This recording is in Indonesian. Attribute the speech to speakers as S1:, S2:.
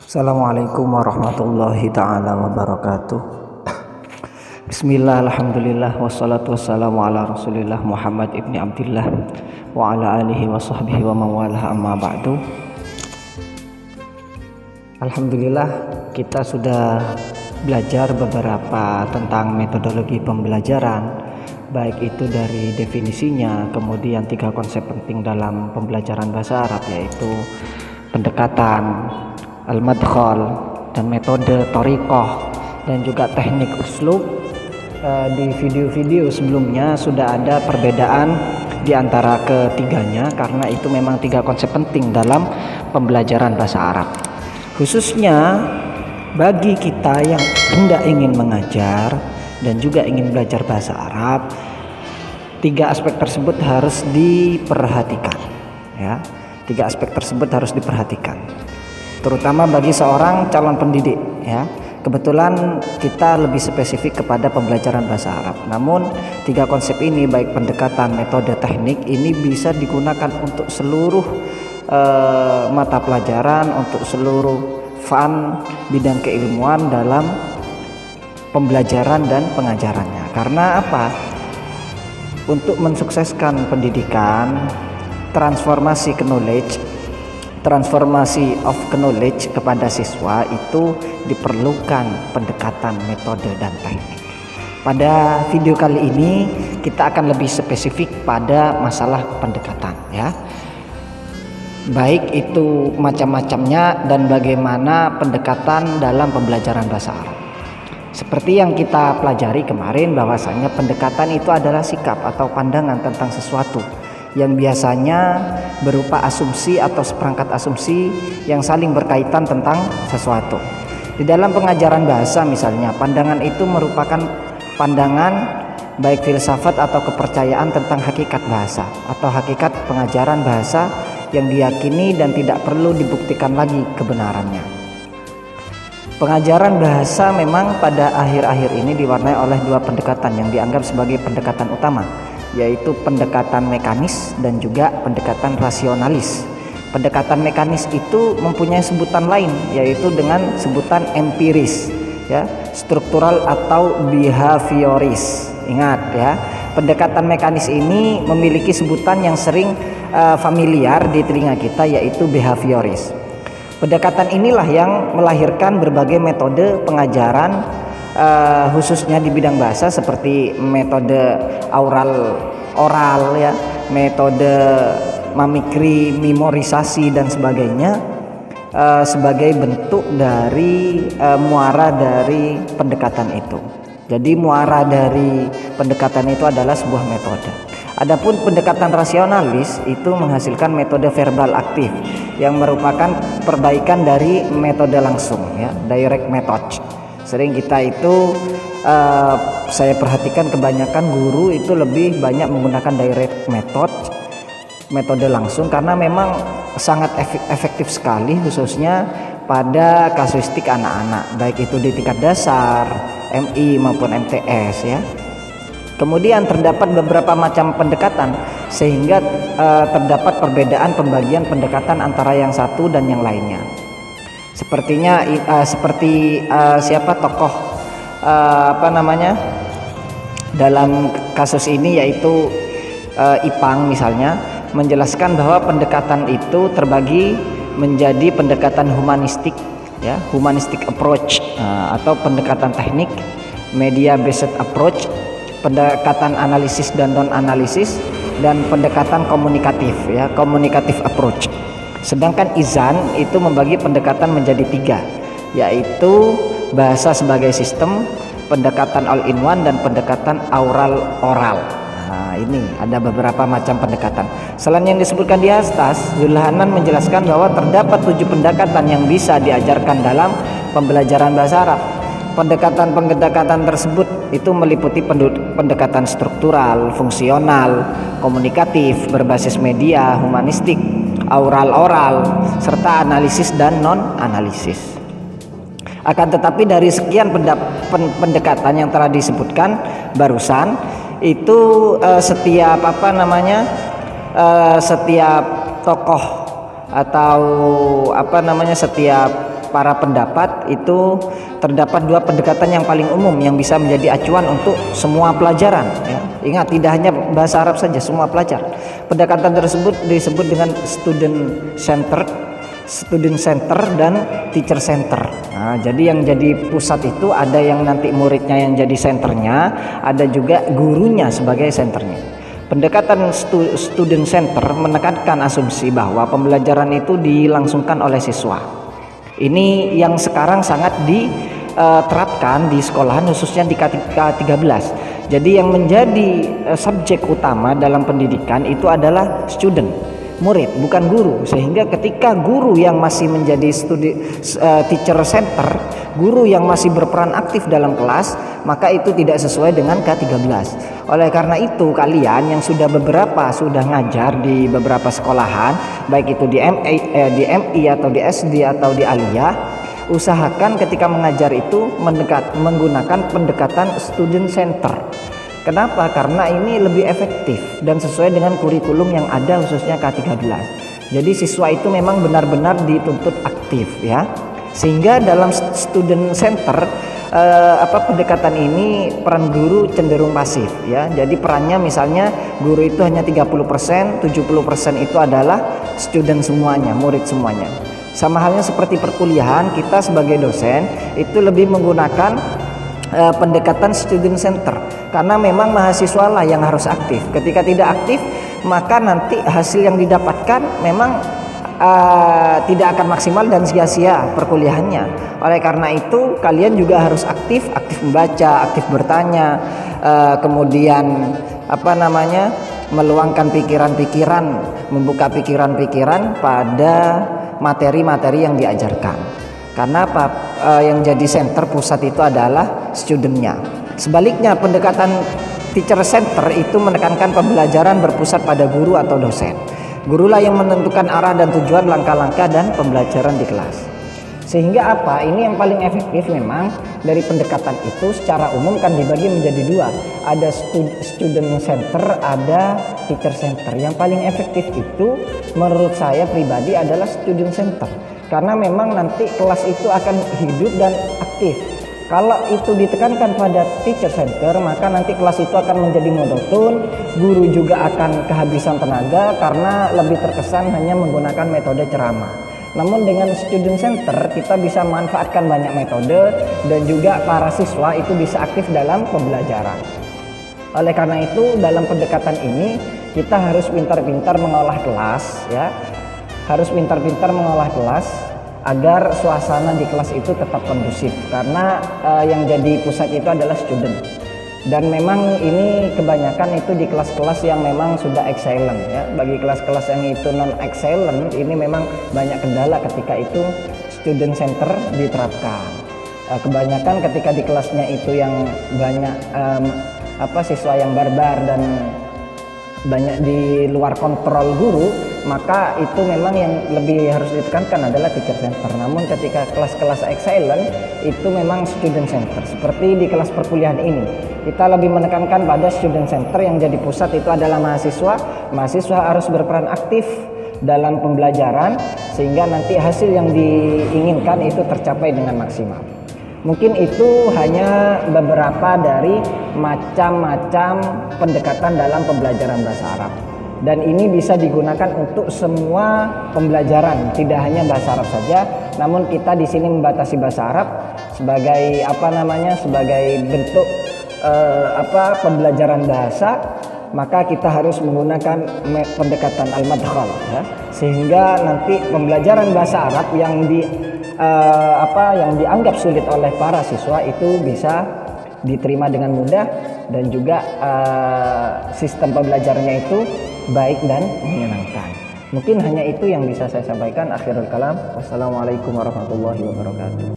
S1: Assalamualaikum warahmatullahi ta'ala wabarakatuh. Bismillah, alhamdulillah, wassalatu wassalamu ala rasulillah Muhammad ibni Abdillah wa ala alihi wa sahbihi wa mawalah, amma ba'du. Alhamdulillah, kita sudah belajar beberapa tentang metodologi pembelajaran, baik itu dari definisinya, kemudian 3 konsep penting dalam pembelajaran bahasa Arab, yaitu pendekatan, al-madkhal, dan metode thariqah, dan juga teknik uslub. Di video-video sebelumnya sudah ada perbedaan di antara ketiganya, karena itu memang 3 konsep penting dalam pembelajaran bahasa Arab. Khususnya bagi kita yang hendak ingin mengajar dan juga ingin belajar bahasa Arab, 3 aspek tersebut harus diperhatikan, ya. 3 aspek tersebut harus diperhatikan, terutama bagi seorang calon pendidik, ya. Kebetulan kita lebih spesifik kepada pembelajaran bahasa Arab. Namun 3 konsep ini, baik pendekatan, metode, teknik, ini bisa digunakan untuk seluruh mata pelajaran, untuk seluruh fan bidang keilmuan dalam pembelajaran dan pengajarannya. Karena apa? Untuk mensukseskan pendidikan, transformasi of knowledge kepada siswa itu diperlukan pendekatan, metode, dan teknik. Pada video kali ini kita akan lebih spesifik pada masalah pendekatan, ya. Baik itu macam-macamnya dan bagaimana pendekatan dalam pembelajaran bahasa Arab. Seperti yang kita pelajari kemarin, bahwasanya pendekatan itu adalah sikap atau pandangan tentang sesuatu yang biasanya berupa asumsi atau seperangkat asumsi yang saling berkaitan tentang sesuatu. Di dalam pengajaran bahasa misalnya, pandangan itu merupakan pandangan baik filsafat atau kepercayaan tentang hakikat bahasa atau hakikat pengajaran bahasa yang diyakini dan tidak perlu dibuktikan lagi kebenarannya. Pengajaran bahasa memang pada akhir-akhir ini diwarnai oleh 2 pendekatan yang dianggap sebagai pendekatan utama, yaitu pendekatan mekanis dan juga pendekatan rasionalis. Pendekatan mekanis itu mempunyai sebutan lain, yaitu dengan sebutan empiris, ya, struktural atau behavioris. Ingat, ya, pendekatan mekanis ini memiliki sebutan yang sering familiar di telinga kita, yaitu behavioris. Pendekatan inilah yang melahirkan berbagai metode pengajaran, khususnya di bidang bahasa, seperti metode oral, ya, metode mamikri, memorisasi, dan sebagainya, sebagai bentuk dari muara dari pendekatan itu. Jadi muara dari pendekatan itu adalah sebuah metode. Adapun pendekatan rasionalis itu menghasilkan metode verbal aktif yang merupakan perbaikan dari metode langsung, ya, direct method. Sering kita itu saya perhatikan kebanyakan guru itu lebih banyak menggunakan direct method, metode langsung, karena memang sangat efektif sekali, khususnya pada kasuistik anak-anak, baik itu di tingkat dasar, MI maupun MTS, ya. Kemudian terdapat beberapa macam pendekatan, sehingga terdapat perbedaan pembagian pendekatan antara yang satu dan yang lainnya. Sepertinya seperti siapa tokoh dalam kasus ini, yaitu Ipang misalnya, menjelaskan bahwa pendekatan itu terbagi menjadi pendekatan humanistik, ya, humanistic approach, atau pendekatan teknik, media based approach, pendekatan analisis dan non analisis, dan pendekatan komunikatif, ya, communicative approach. Sedangkan Izan itu membagi pendekatan menjadi 3, yaitu bahasa sebagai sistem, pendekatan all-in-one, dan pendekatan oral. Nah, ini ada beberapa macam pendekatan. Selain yang disebutkan di atas, Zulhanan menjelaskan bahwa terdapat 7 pendekatan yang bisa diajarkan dalam pembelajaran bahasa Arab. Pendekatan tersebut itu meliputi pendekatan struktural, fungsional, komunikatif, berbasis media, humanistik, oral, serta analisis dan non-analisis. Akan tetapi dari sekian pendekatan yang telah disebutkan barusan, itu setiap setiap tokoh atau setiap para pendapat itu terdapat dua pendekatan yang paling umum yang bisa menjadi acuan untuk semua pelajaran ya. Ingat, tidak hanya bahasa Arab saja, semua pelajaran. Pendekatan tersebut disebut dengan student center dan teacher center. Nah, jadi yang jadi pusat itu ada yang nanti muridnya yang jadi senternya, ada juga gurunya sebagai senternya. Pendekatan student center menekankan asumsi bahwa pembelajaran itu dilangsungkan oleh siswa. Ini yang sekarang sangat diterapkan di sekolahan, khususnya di K13. Jadi yang menjadi subjek utama dalam pendidikan itu adalah student, murid, bukan guru. Sehingga ketika guru yang masih menjadi teacher center, guru yang masih berperan aktif dalam kelas, maka itu tidak sesuai dengan K13. Oleh karena itu, kalian yang sudah ngajar di beberapa sekolahan, baik itu di MI atau di SD atau di Aliyah, usahakan ketika mengajar itu menggunakan pendekatan student center. Kenapa? Karena ini lebih efektif dan sesuai dengan kurikulum yang ada, khususnya K13. Jadi siswa itu memang benar-benar dituntut aktif ya. Sehingga dalam student center pendekatan ini peran guru cenderung pasif ya. Jadi perannya misalnya guru itu hanya 30%, 70% itu adalah student semuanya, murid semuanya. Sama halnya seperti perkuliahan, kita sebagai dosen itu lebih menggunakan pendekatan student center karena memang mahasiswa lah yang harus aktif. Ketika tidak aktif, maka nanti hasil yang didapatkan memang tidak akan maksimal dan sia-sia perkuliahannya. Oleh karena itu kalian juga harus aktif membaca, aktif bertanya, kemudian meluangkan pikiran-pikiran, membuka pikiran-pikiran pada materi-materi yang diajarkan. Karena yang jadi center pusat itu adalah studentnya. Sebaliknya pendekatan teacher center itu menekankan pembelajaran berpusat pada guru atau dosen. Gurulah yang menentukan arah dan tujuan langkah-langkah dan pembelajaran di kelas. Sehingga ini yang paling efektif memang dari pendekatan itu secara umum kan dibagi menjadi dua. Ada student center, ada teacher center. Yang paling efektif itu menurut saya pribadi adalah student center. Karena memang nanti kelas itu akan hidup dan aktif. Kalau itu ditekankan pada teacher center, maka nanti kelas itu akan menjadi monoton, guru juga akan kehabisan tenaga karena lebih terkesan hanya menggunakan metode ceramah. Namun dengan student center kita bisa manfaatkan banyak metode dan juga para siswa itu bisa aktif dalam pembelajaran. Oleh karena itu dalam pendekatan ini kita harus pintar-pintar mengolah kelas ya. Harus pintar-pintar mengolah kelas agar suasana di kelas itu tetap kondusif karena yang jadi pusat itu adalah student. Dan memang ini kebanyakan itu di kelas-kelas yang memang sudah excellent ya. Bagi kelas-kelas yang itu non excellent ini memang banyak kendala ketika itu student center diterapkan. Kebanyakan ketika di kelasnya itu yang banyak siswa yang barbar dan banyak di luar kontrol guru, maka itu memang yang lebih harus ditekankan adalah teacher center. Namun ketika kelas-kelas excellent itu memang student center. Seperti di kelas perkuliahan ini, kita lebih menekankan pada student center. Yang jadi pusat itu adalah mahasiswa. Mahasiswa harus berperan aktif dalam pembelajaran sehingga nanti hasil yang diinginkan itu tercapai dengan maksimal. Mungkin itu hanya beberapa dari macam-macam pendekatan dalam pembelajaran bahasa Arab. Dan ini bisa digunakan untuk semua pembelajaran, tidak hanya bahasa Arab saja. Namun kita di sini membatasi bahasa Arab sebagai sebagai bentuk pembelajaran bahasa, maka kita harus menggunakan pendekatan al-madkhal ya. Sehingga nanti pembelajaran bahasa Arab yang dianggap sulit oleh para siswa itu bisa diterima dengan mudah dan juga sistem pembelajarannya itu baik dan menyenangkan. Mungkin hanya itu yang bisa saya sampaikan. Akhirul kalam. Wassalamualaikum warahmatullahi wabarakatuh.